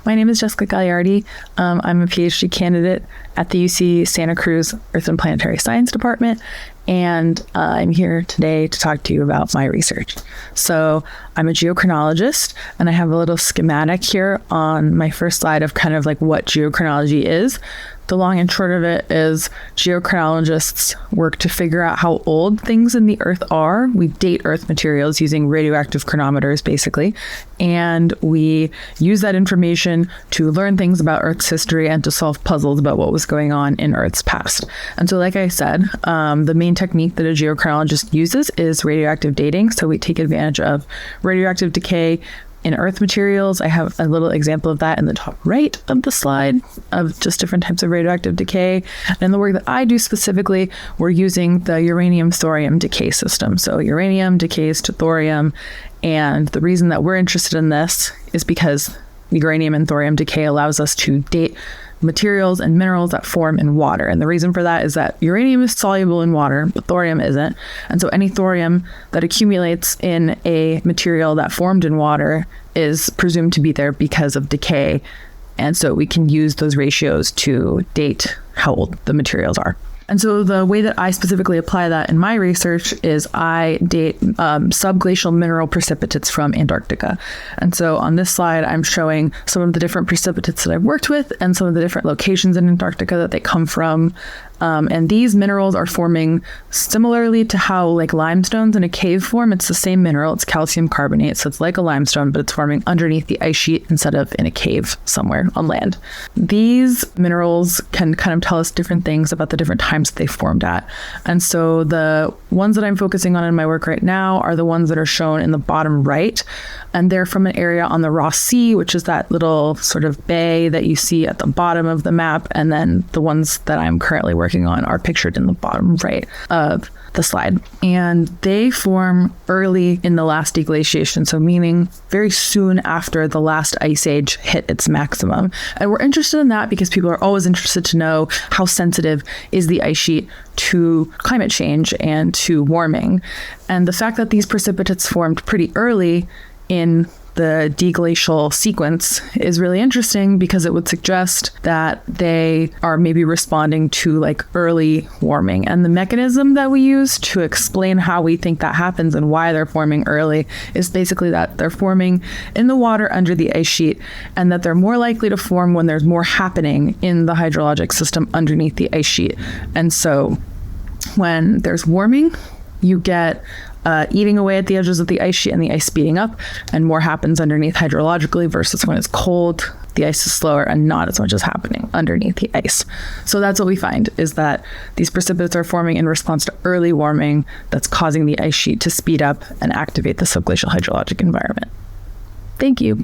my name is Jessica Gagliardi. I'm a PhD candidate at the UC Santa Cruz Earth and Planetary Science Department, and I'm here today to talk to you about my research. So I'm a geochronologist, and I have a little schematic here on my first slide of kind of like what geochronology is. The long and short of it is geochronologists work to figure out how old things in the Earth are. We date Earth materials using radioactive chronometers, basically, and we use that information to learn things about Earth's history and to solve puzzles about what was going on in Earth's past. And so, like I said, the main technique that a geochronologist uses is radioactive dating. So we take advantage of radioactive decay in Earth materials. I have a little example of that in the top right of the slide of just different types of radioactive decay. And the work that I do specifically, we're using the uranium-thorium decay system. So uranium decays to thorium. And the reason that we're interested in this is because uranium and thorium decay allows us to date materials and minerals that form in water. And the reason for that is that uranium is soluble in water, but thorium isn't. And so any thorium that accumulates in a material that formed in water is presumed to be there because of decay. And so we can use those ratios to date how old the materials are. And so the way that I specifically apply that in my research is I date subglacial mineral precipitates from Antarctica. And so on this slide, I'm showing some of the different precipitates that I've worked with and some of the different locations in Antarctica that they come from. And these minerals are forming similarly to how like limestones in a cave form. It's the same mineral. It's calcium carbonate. So it's like a limestone, but it's forming underneath the ice sheet instead of in a cave somewhere on land. These minerals can kind of tell us different things about the different times that they formed at. And so the ones that I'm focusing on in my work right now are the ones that are shown in the bottom right. And they're from an area on the Ross Sea, which is that little sort of bay that you see at the bottom of the map. And then the ones that I'm currently working on are pictured in the bottom right of the slide. And they form early in the last deglaciation, so meaning very soon after the last ice age hit its maximum. And we're interested in that because people are always interested to know how sensitive is the ice sheet to climate change and to warming. And the fact that these precipitates formed pretty early in the deglacial sequence is really interesting because it would suggest that they are maybe responding to like early warming. And the mechanism that we use to explain how we think that happens and why they're forming early is basically that they're forming in the water under the ice sheet, and that they're more likely to form when there's more happening in the hydrologic system underneath the ice sheet. And so when there's warming, you get eating away at the edges of the ice sheet and the ice speeding up, and more happens underneath hydrologically versus when it's cold, the ice is slower and not as much is happening underneath the ice. So that's what we find, is that these precipitates are forming in response to early warming that's causing the ice sheet to speed up and activate the subglacial hydrologic environment. Thank you.